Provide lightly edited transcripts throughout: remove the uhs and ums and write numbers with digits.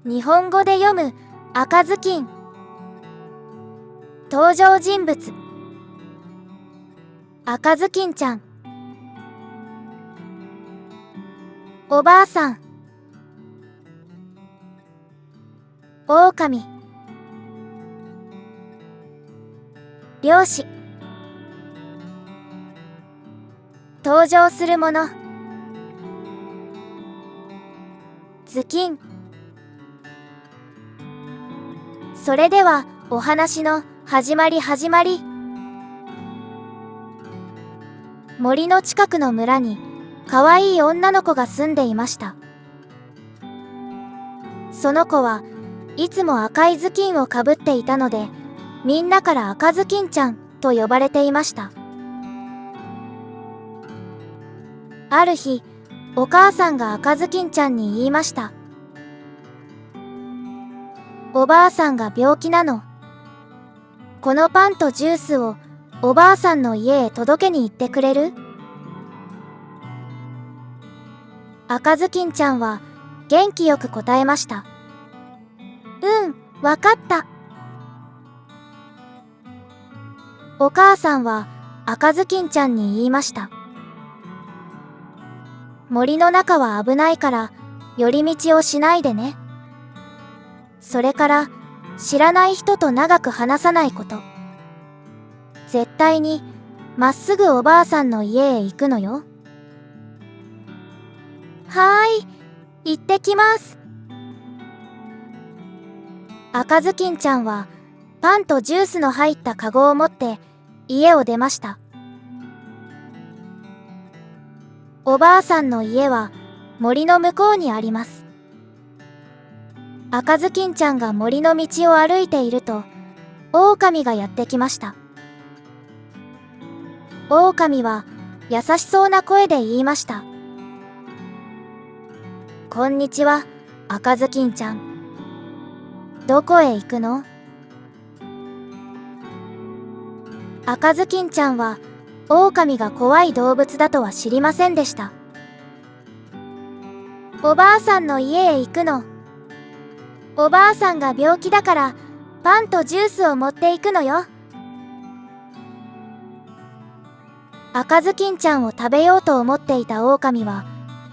日本語で読む赤ずきん。登場人物。赤ずきんちゃん。おばあさん。狼。漁師。登場するもの。頭巾。それではお話の始まり。森の近くの村に可愛い女の子が住んでいました。その子はいつも赤い頭巾をかぶっていたので、みんなから赤ずきんちゃんと呼ばれていました。ある日、お母さんが赤ずきんちゃんに言いました。おばあさんが病気なの。このパンとジュースをおばあさんの家へ届けに行ってくれる？赤ずきんちゃんは元気よく答えました。うん、わかった。お母さんは赤ずきんちゃんに言いました。森の中は危ないから寄り道をしないでね。それから知らない人と長く話さないこと。絶対にまっすぐおばあさんの家へ行くのよ。はーい、行ってきます。赤ずきんちゃんはパンとジュースの入ったカゴを持って家を出ました。おばあさんの家は森の向こうにあります。赤ずきんちゃんが森の道を歩いていると、狼がやってきました。狼は優しそうな声で言いました。こんにちは、赤ずきんちゃん。どこへ行くの？赤ずきんちゃんは狼が怖い動物だとは知りませんでした。おばあさんの家へ行くの。おばあさんが病気だからパンとジュースを持っていくのよ。赤ずきんちゃんを食べようと思っていた狼は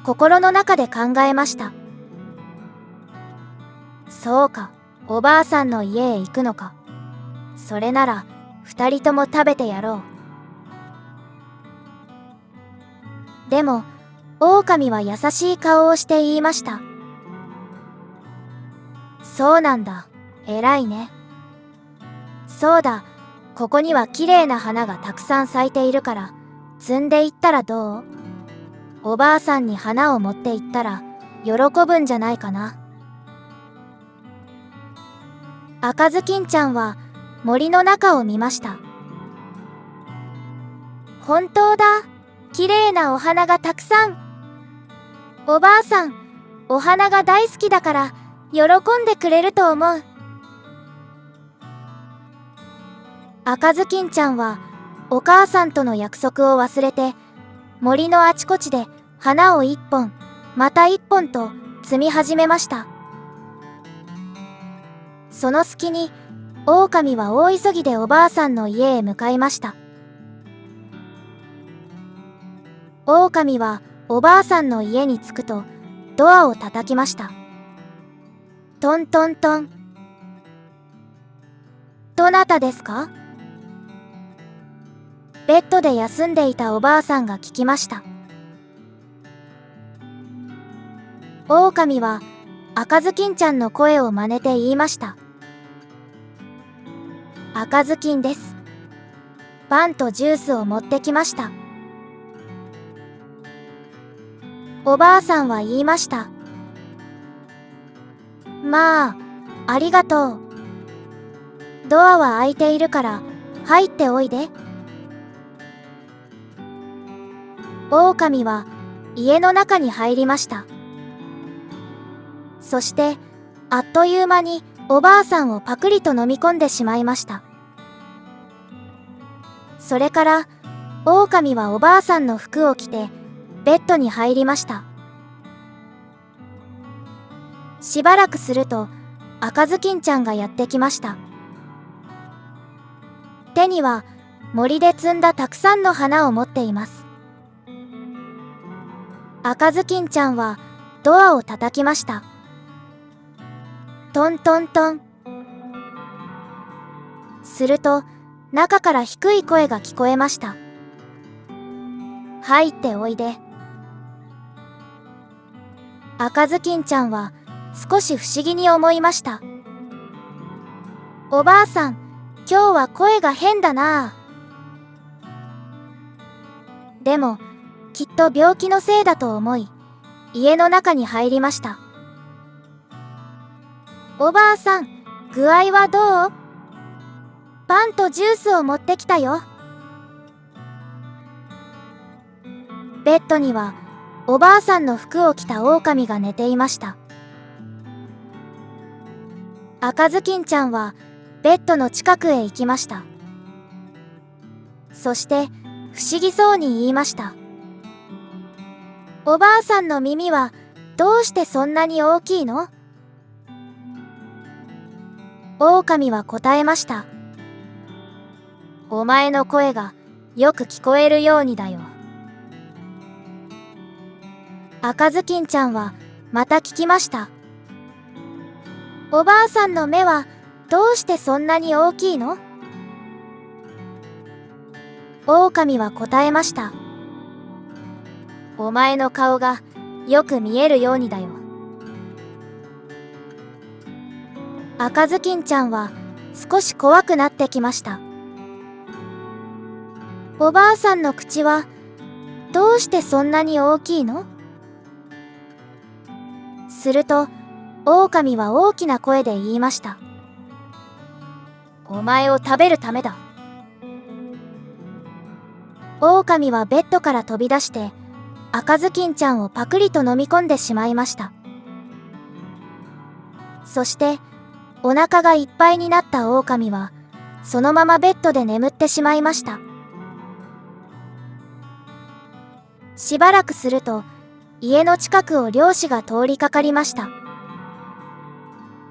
心の中で考えました。そうか、おばあさんの家へ行くのか。それなら二人とも食べてやろう。でも狼は優しい顔をして言いました。そうなんだ、偉いね。そうだ、ここには綺麗な花がたくさん咲いているから摘んでいったらどう？おばあさんに花を持って行ったら喜ぶんじゃないかな。赤ずきんちゃんは森の中を見ました。本当だ、綺麗なお花がたくさん。おばあさん、お花が大好きだから喜んでくれると思う。赤ずきんちゃんはお母さんとの約束を忘れて森のあちこちで花を一本また一本と摘み始めました。その隙に狼は大急ぎでおばあさんの家へ向かいました。狼はおばあさんの家に着くとドアを叩きました。トントントン。どなたですか？ベッドで休んでいたおばあさんが聞きました。狼は赤ずきんちゃんの声を真似て言いました。赤ずきんです。パンとジュースを持ってきました。おばあさんは言いました。まあ、ありがとう。ドアは開いているから入っておいで。狼は家の中に入りました。そしてあっという間におばあさんをパクリと飲み込んでしまいました。それから狼はおばあさんの服を着てベッドに入りました。しばらくすると赤ずきんちゃんがやってきました。手には森で摘んだたくさんの花を持っています。赤ずきんちゃんはドアを叩きました。トントントン。すると中から低い声が聞こえました。入っておいで。赤ずきんちゃんは少し不思議に思いました。おばあさん、今日は声が変だなぁ。でもきっと病気のせいだと思い、家の中に入りました。おばあさん、具合はどう？パンとジュースを持ってきたよ。ベッドにはおばあさんの服を着た狼が寝ていました。赤ずきんちゃんはベッドの近くへ行きました。そして不思議そうに言いました。おばあさんの耳はどうしてそんなに大きいの？狼は答えました。お前の声がよく聞こえるようにだよ。赤ずきんちゃんはまた聞きました。おばあさんの目はどうしてそんなに大きいの？狼は答えました。お前の顔がよく見えるようにだよ。赤ずきんちゃんは少し怖くなってきました。おばあさんの口はどうしてそんなに大きいの？すると狼は大きな声で言いました。お前を食べるためだ。狼はベッドから飛び出して赤ずきんちゃんをパクリと飲み込んでしまいました。そしてお腹がいっぱいになった狼はそのままベッドで眠ってしまいました。しばらくすると家の近くを漁師が通りかかりました。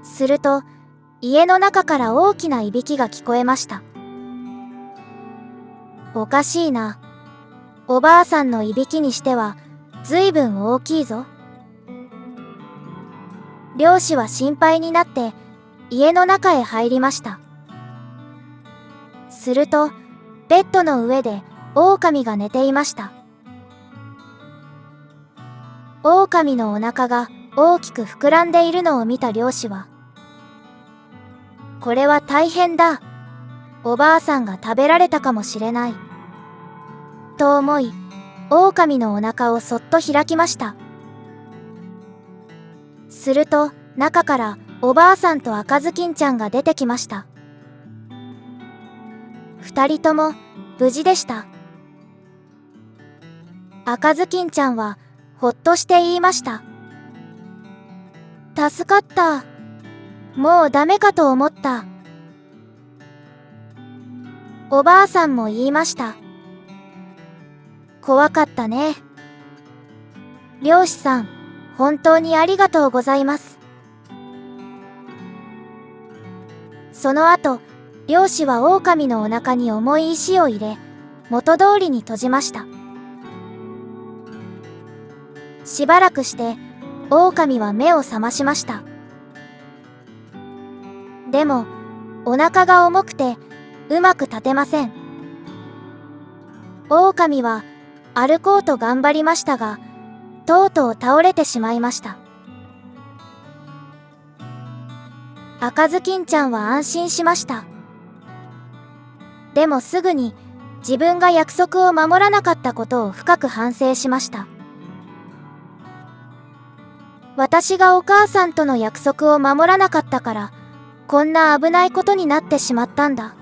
すると家の中から大きないびきが聞こえました。おかしいな。おばあさんのいびきにしてはずいぶん大きいぞ。漁師は心配になって家の中へ入りました。するとベッドの上で狼が寝ていました。狼のお腹が大きく膨らんでいるのを見た漁師は、これは大変だ。おばあさんが食べられたかもしれない。と思い、狼のお腹をそっと開きました。すると中からおばあさんと赤ずきんちゃんが出てきました。二人とも無事でした。赤ずきんちゃんはほっとして言いました。助かった。もうダメかと思った。おばあさんも言いました。怖かったね。漁師さん、本当にありがとうございます。その後、漁師は狼のお腹に重い石を入れ、元通りに閉じました。しばらくして、狼は目を覚ましました。でも、お腹が重くて、うまく立てません。狼は歩こうと頑張りましたが、とうとう倒れてしまいました。赤ずきんちゃんは安心しました。でもすぐに自分が約束を守らなかったことを深く反省しました。私がお母さんとの約束を守らなかったから、こんな危ないことになってしまったんだ。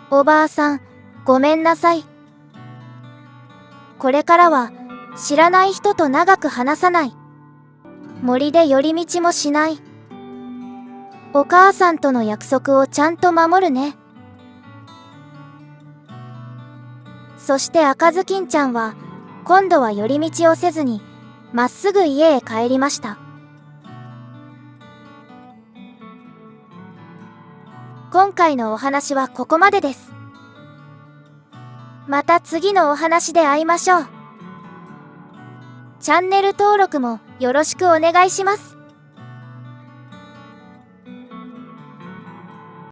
おばあさん、ごめんなさい。これからは知らない人と長く話さない。森で寄り道もしない。お母さんとの約束をちゃんと守るね。そして赤ずきんちゃんは今度は寄り道をせずにまっすぐ家へ帰りました。今回のお話はここまでです。また次のお話で会いましょう。チャンネル登録もよろしくお願いします。